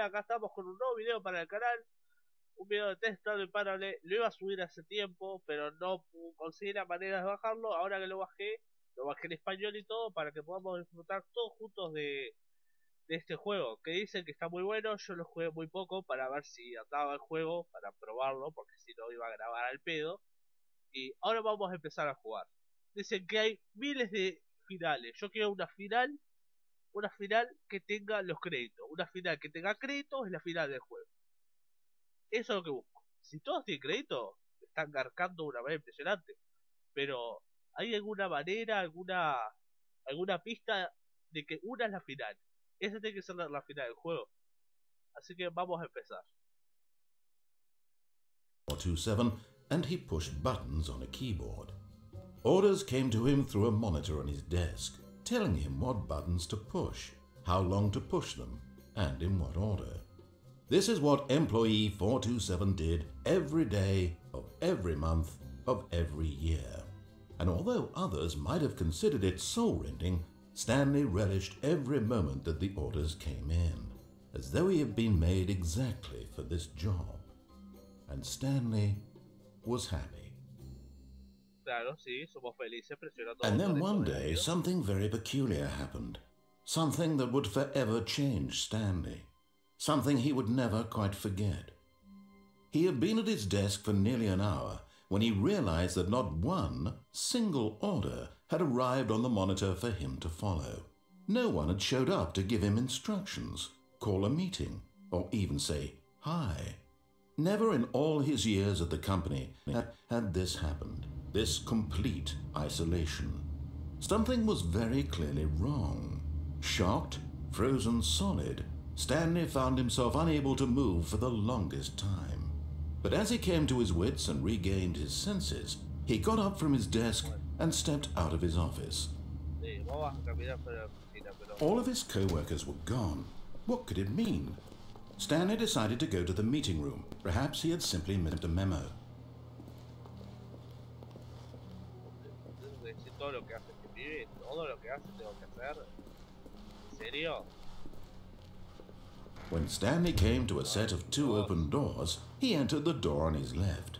acá estamos con un nuevo video para el canal. Un video de test imparable. Lo iba a subir hace tiempo, pero no conseguí la manera de bajarlo. Ahora que lo bajé en español y todo, para que podamos disfrutar todos juntos de este juego. Que dicen que está muy bueno. Yo lo jugué muy poco para ver si andaba el juego, para probarlo, porque si no iba a grabar al pedo. Y ahora vamos a empezar a jugar. Dicen que hay miles de finales. Yo quiero una final que tenga los créditos. Una final que tenga créditos es la final del juego. Eso es lo que busco. Si todos tienen crédito, me están garcando de una manera impresionante. Pero, ¿hay alguna manera, alguna pista de que una es la final? Esa tiene que ser la final del juego. Así que vamos a empezar. 427, and he pushed buttons on a keyboard. Orders came to him through a monitor on his desk, telling him what buttons to push, how long to push them, and in what order. This is what employee 427 did every day of every month of every year. And although others might have considered it soul-rending, Stanley relished every moment that the orders came in, as though he had been made exactly for this job. And Stanley was happy. Claro, sí, somos felices presionando. And then one day, something very peculiar happened. Something that would forever change Stanley. Something he would never quite forget. He had been at his desk for nearly an hour when he realized that not one single order had arrived on the monitor for him to follow. No one had showed up to give him instructions, call a meeting, or even say hi. Never in all his years at the company had this happened, this complete isolation. Something was very clearly wrong. Shocked, frozen solid, Stanley found himself unable to move for the longest time. But as he came to his wits and regained his senses, he got up from his desk and stepped out of his office. All of his co-workers were gone. What could it mean? Stanley decided to go to the meeting room. Perhaps he had simply missed a memo. When Stanley came to a set of two open doors, he entered the door on his left.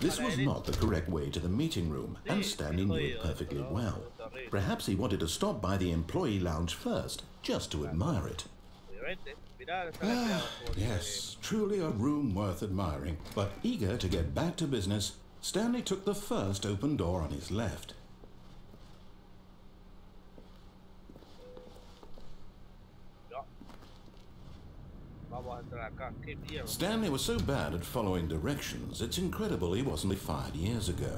This was not the correct way to the meeting room, and Stanley knew it perfectly well. Perhaps he wanted to stop by the employee lounge first, just to admire it. Yes, truly a room worth admiring. But eager to get back to business, Stanley took the first open door on his left. Stanley was so bad at following directions, it's incredible he wasn't fired years ago.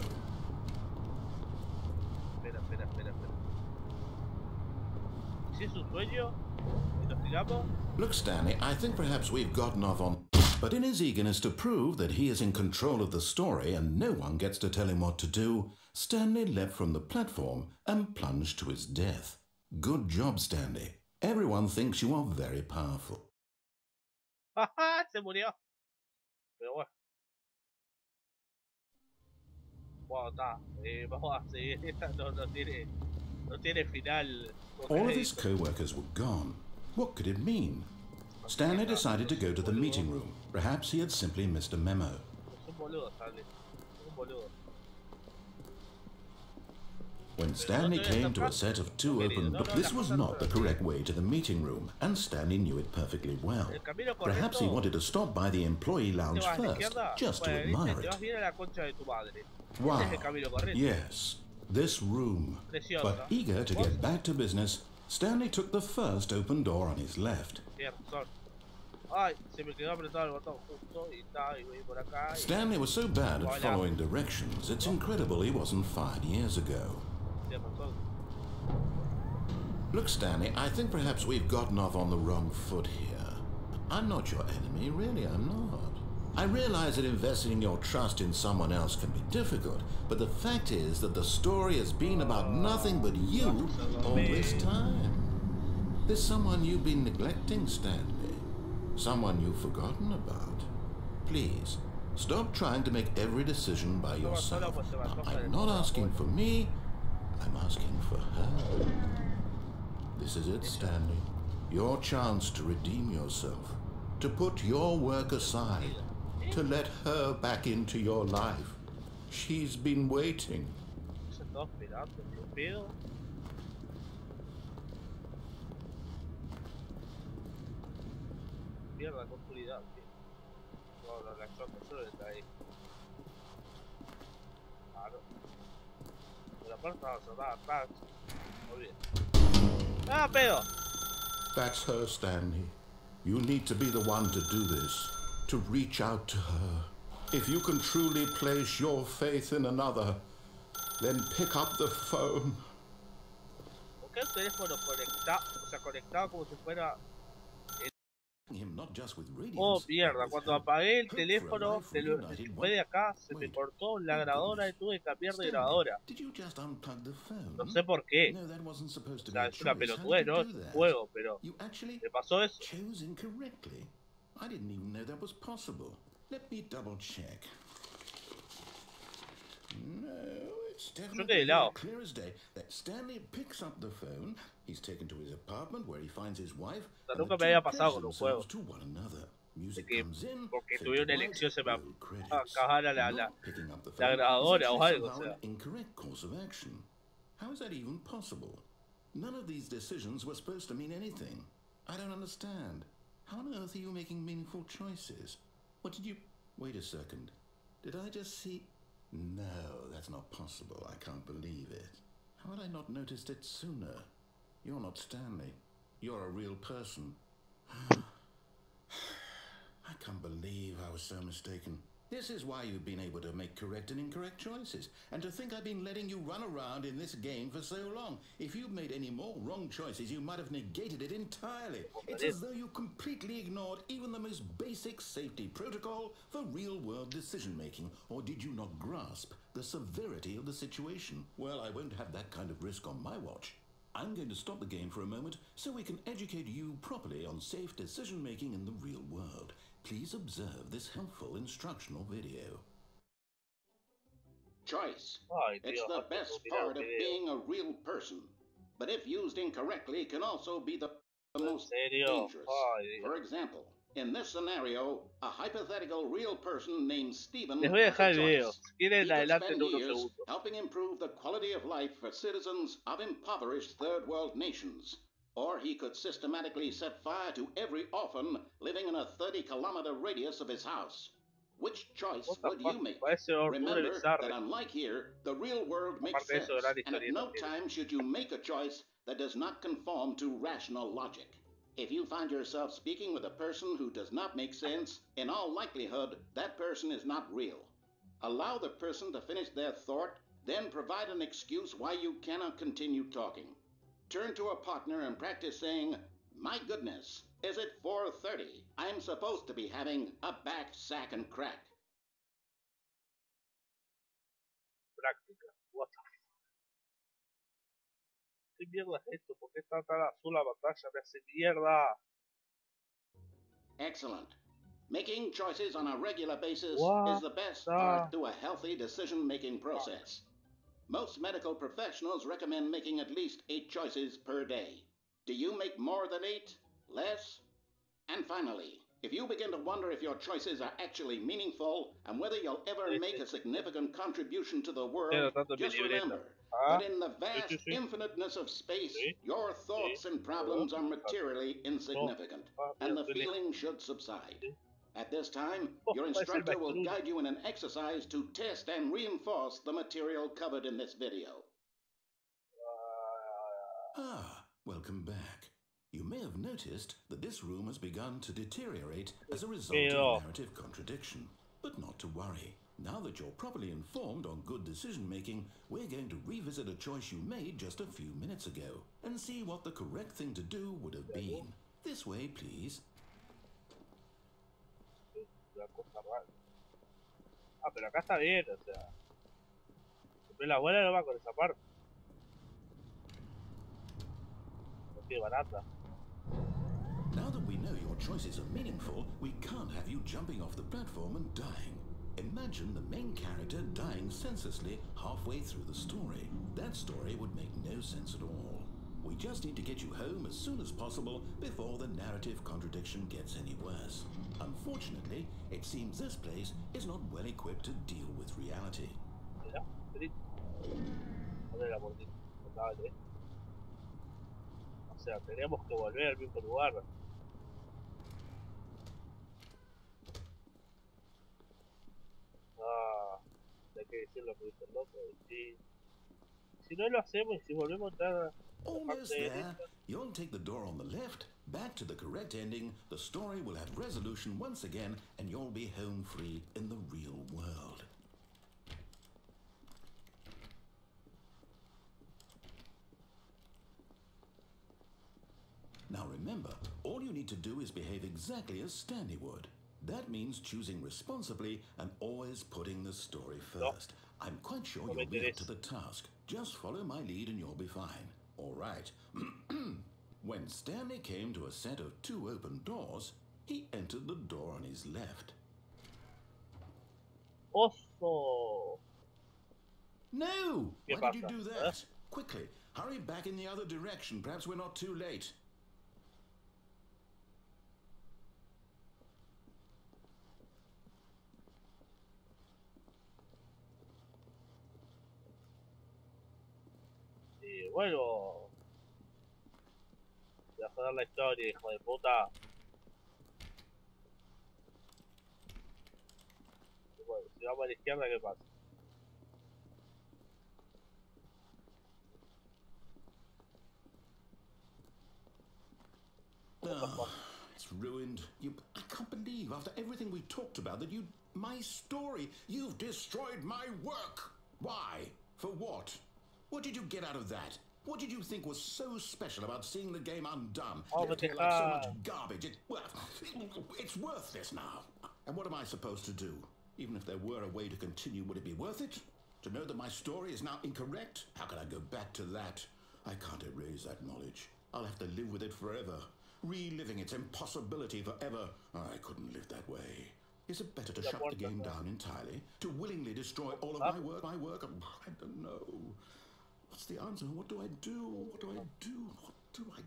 Look, Stanley, I think perhaps we've gotten off on... But in his eagerness to prove that he is in control of the story and no one gets to tell him what to do, Stanley leapt from the platform and plunged to his death. Good job, Stanley. Everyone thinks you are very powerful. Se murió. Pero bueno. Bueno, está. Vamos a seguir. Esta no tiene final. All of his co-workers were gone. What could it mean? Stanley decided to go to the meeting room. Perhaps he had simply missed a memo. Es un boludo, Stanley. Es un boludo. When Stanley came to a set of two open doors, this was not the correct way to the meeting room, and Stanley knew it perfectly well. Perhaps he wanted to stop by the employee lounge first, just to admire it. Wow, yes, this room. But eager to get back to business, Stanley took the first open door on his left. Stanley was so bad at following directions, it's incredible he wasn't fired years ago. Look, Stanley, I think perhaps we've gotten off on the wrong foot here. I'm not your enemy, really, I'm not. I realize that investing your trust in someone else can be difficult, but the fact is that the story has been about nothing but you all this time. There's someone you've been neglecting, Stanley. Someone you've forgotten about. Please, stop trying to make every decision by yourself. I'm not asking for me, I'm asking for her. This is it, Stanley. Your chance to redeem yourself, to put your work aside, to let her back into your life. She's been waiting. Se estaba esperando, qué pedo. Mierda, con oscuridad, tío. No, la choca solo está ahí. Claro. La puerta estaba cerrada atrás. Muy bien. ¡Ah, pedo! That's her, Stanley. You need to be the one to do this, to reach out to her. If you can truly place your faith in another, then pick up the phone. ¿Por qué el teléfono conectado? O sea, conectado como si fuera... Oh, mierda, cuando apagué el teléfono fue de acá, se me cortó la grabadora y tuve que cambiar de grabadora. No sé por qué. O sea, es una pelotudez, ¿no? Es un juego, pero me pasó eso. Yo quedé helado. O sea, nunca me había pasado con un juego. De que porque tuve una elección se me acabara la grabadora o algo, o sea. How is that even possible? None of these decisions were supposed to mean anything. I don't understand. How on earth are you making meaningful choices? What did you... Wait a second. Did I just see... No, that's not possible. I can't believe it. How had I not noticed it sooner? You're not Stanley. You're a real person. I can't believe I was so mistaken. This is why you've been able to make correct and incorrect choices. And to think I've been letting you run around in this game for so long. If you'd made any more wrong choices, you might have negated it entirely. It's as though you completely ignored even the most basic safety protocol for real-world decision-making. Or did you not grasp the severity of the situation? Well, I won't have that kind of risk on my watch. I'm going to stop the game for a moment so we can educate you properly on safe decision-making in the real world. Please observe this helpful instructional video. Choice. It's the best part of being a real person, but if used incorrectly can also be the most dangerous. For example, in this scenario, a hypothetical real person named Stephen Les voy a dejar el video. Si quieren, he could adelante spend en unos years segundos. helping improve the quality of life for citizens of impoverished third world nations. Or he could systematically set fire to every orphan living in a 30-kilometer radius of his house. Which choice would you make? Remember that unlike here, the real world makes sense, and at no time should you make a choice that does not conform to rational logic. If you find yourself speaking with a person who does not make sense, in all likelihood, that person is not real. Allow the person to finish their thought, then provide an excuse why you cannot continue talking. Turn to a partner and practice saying, "My goodness, is it 4:30? I'm supposed to be having a back, sack, and crack." Práctica. What the fuck? ¿Qué mierda es esto? ¿Por qué está tan azul la pantalla? Me hace mierda. Excellent. Making choices on a regular basis is the best the... part to a healthy decision-making process. Most medical professionals recommend making at least 8 choices per day. Do you make more than 8? Less? And finally, if you begin to wonder if your choices are actually meaningful and whether you'll ever make a significant contribution to the world, just remember that in the vast infiniteness of space, your thoughts and problems are materially insignificant, and the feeling should subside. At this time, your instructor will guide you in an exercise to test and reinforce the material covered in this video. Welcome back. You may have noticed that this room has begun to deteriorate as a result of narrative contradiction. But not to worry. Now that you're properly informed on good decision-making, we're going to revisit a choice you made just a few minutes ago and see what the correct thing to do would have been. This way, please. Ah, pero acá está bien, o sea. Pero la abuela no va con esa parte. No tiene barata. Now that we know your choices are meaningful, we can't have you jumping off the platform and dying. Imagine the main character dying senselessly halfway through the story. That story would make no sense at all. We just need to get you home as soon as possible before the narrative contradiction gets any worse. Unfortunately, it seems this place is not well equipped to deal with reality. Mira, Felipe. ¿Dónde era por ti? Dale. O sea, tenemos que volver al mismo lugar. Ah, hay que decir lo que dice el loco. Si no lo hacemos y si volvemos a entrar. Almost there. You'll take the door on the left, back to the correct ending, the story will have resolution once again, and you'll be home free in the real world. Now remember, all you need to do is behave exactly as Stanley would. That means choosing responsibly and always putting the story first. I'm quite sure you'll be up to the task. Just follow my lead and you'll be fine. All right. When Stanley came to a set of 2 open doors, he entered the door on his left. Oso. No! Why did you do that? Quickly, hurry back in the other direction. Perhaps we're not too late. Y bueno. Voy a joder la historia, hijo de puta. Y bueno, si vamos a la izquierda, ¿qué pasa? It's ruined. I can't believe, after everything we talked about, that my story, you've destroyed my work. Why? For what? What did you get out of that? What did you think was so special about seeing the game undone? Left here like so much garbage. It's worthless now. And what am I supposed to do? Even if there were a way to continue, would it be worth it? To know that my story is now incorrect? How can I go back to that? I can't erase that knowledge. I'll have to live with it forever. Reliving its impossibility forever. I couldn't live that way. Is it better to shut the game down entirely? To willingly destroy all of my work? I don't know. What's the answer? What do I do? What do I do? What do I...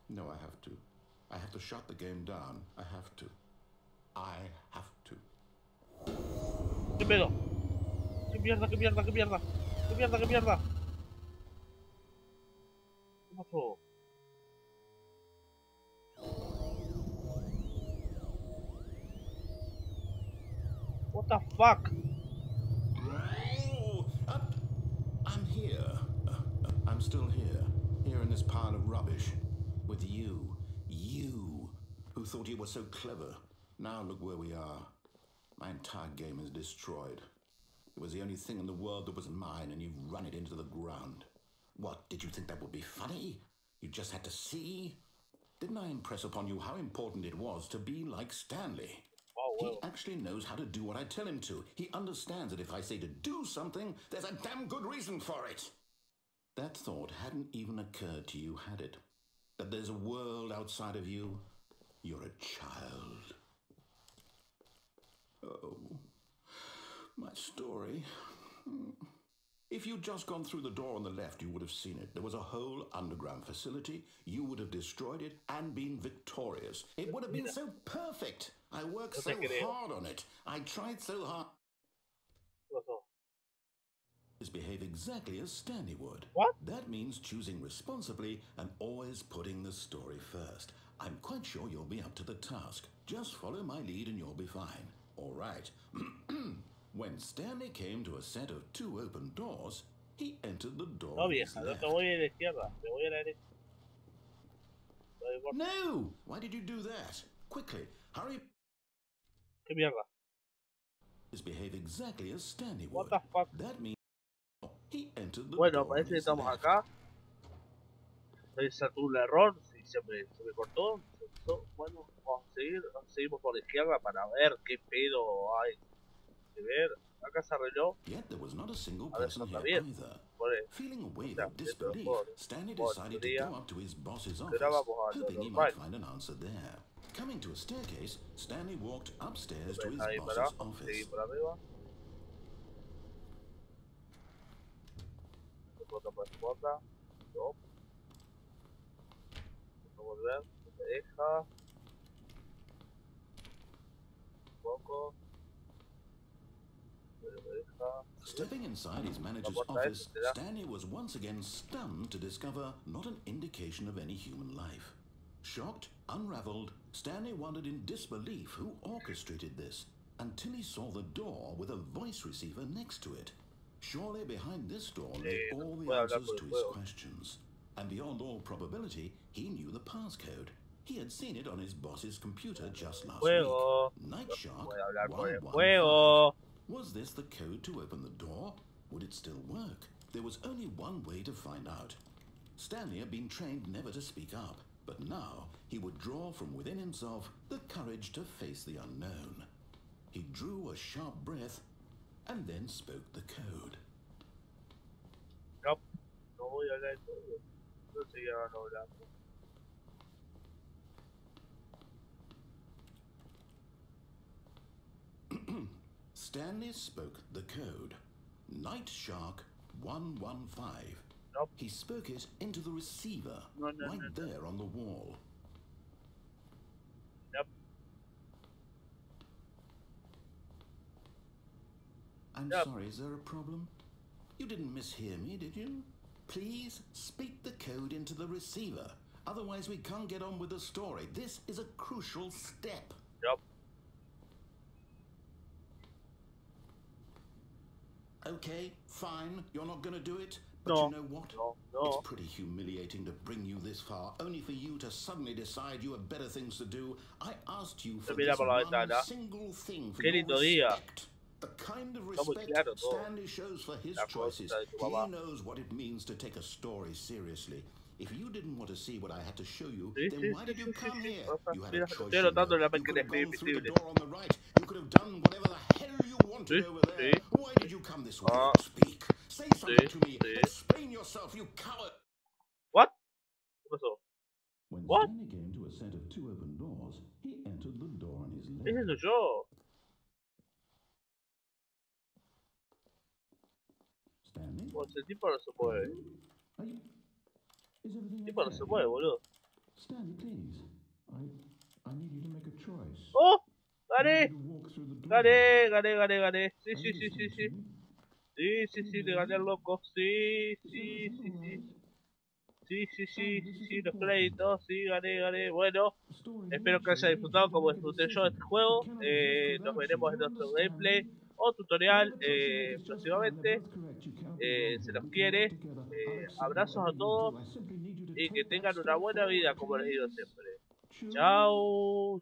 No, I have to. I have to shut the game down. I have to. I have to. ¿Qué pedo? ¿Qué mierda, qué mierda, qué mierda? ¿Qué mierda, qué mierda? ¿Qué pasó? What the fuck? I'm here. I'm still here. Here in this pile of rubbish. With you. You. Who thought you were so clever. Now look where we are. My entire game is destroyed. It was the only thing in the world that was mine, and you've run it into the ground. What, did you think that would be funny? You just had to see? Didn't I impress upon you how important it was to be like Stanley? He actually knows how to do what I tell him to. He understands that if I say to do something, there's a damn good reason for it. That thought hadn't even occurred to you, had it? That there's a world outside of you? You're a child. Oh, my story. If you'd just gone through the door on the left, you would have seen it. There was a whole underground facility. You would have destroyed it and been victorious. It would have been so perfect. I worked so hard on it. I tried so hard. Behave exactly as Stanley would. What? That means choosing responsibly and always putting the story first. I'm quite sure you'll be up to the task. Just follow my lead and you'll be fine. All right. When Stanley came to a set of 2 open doors, he entered the door. No, vieja, no te voy a la izquierda, te voy a la derecha. No! Why did you do that? Quickly, hurry. ¿Qué mierda? Behave exactly as Stanley What would. the fuck? That means he entered the Bueno, door parece que estamos left. acá. Tuvo un error, sí, se me cortó. Bueno, vamos a seguir. Seguimos por la izquierda para ver qué pedo hay que ver. Acá se arregló. Yet there was not a single A ver si person está here bien. either. O Feeling a wave sea, of disbelief, Stanley decided to go up to his boss's office, hoping he might find an answer there. Coming to a staircase, Stanley walked upstairs to his Ahí para boss's abajo, office. seguí por arriba. Puerta. No. a volver, no me deja. Un poco. Pero me deja. Stepping inside his manager's office, Stanley was once again stunned to discover not an indication of any human life. Shocked, unraveled, Stanley wondered in disbelief who orchestrated this, until he saw the door with a voice receiver next to it. Surely behind this door lay all the answers to his questions. And beyond all probability, he knew the passcode. He had seen it on his boss's computer just last week. Night Shark 115. Was this the code to open the door? Would it still work? There was only one way to find out. Stanley had been trained never to speak up, but now he would draw from within himself the courage to face the unknown. He drew a sharp breath and then spoke the code. Nope. No voy a hablar de todo. No sé qué van hablando. Stanley spoke the code. Night Shark 115. Nope. He spoke it into the receiver, there on the wall. Yep. I'm sorry, is there a problem? You didn't mishear me, did you? Please speak the code into the receiver. Otherwise we can't get on with the story. This is a crucial step. Yep. Okay, fine. You're not going to do it? But No. You know what? No. It's pretty humiliating to bring you this far, only for you to suddenly decide you have better things to do. I asked you for this one single thing for your respect. The kind of respect Stanley shows for his choices. He knows what it means to take a story seriously. If you didn't want to see what I had to show you, then why did you come here? You had a choice. You could have gone through the door on the right. You could have done whatever the hell you wanted over there. Why did you come this way? Speak. Say something to me. Explain yourself, you coward. What? ¿Qué pasó? When What? Stanley came to a set of two open doors, he entered the door on his left. Ese soy yo. Stanley? Pues el tipo no se mueve. Is everything El tipo no okay? se mueve, boludo. Stanley, please. I need you to make a choice. ¡Oh! I ¡Gané! need you to walk through the door. Gané. Sí, Are sí, you sí, sí, listening sí. to me? Sí, le gané al loco. Sí, Is everything all right? sí, los créditos, sí, gané. Bueno, espero que haya disfrutado como disfruté yo de este juego. Nos veremos en otro gameplay o tutorial próximamente. Se los quiere. Abrazos a todos y que tengan una buena vida, como les digo siempre. Chao.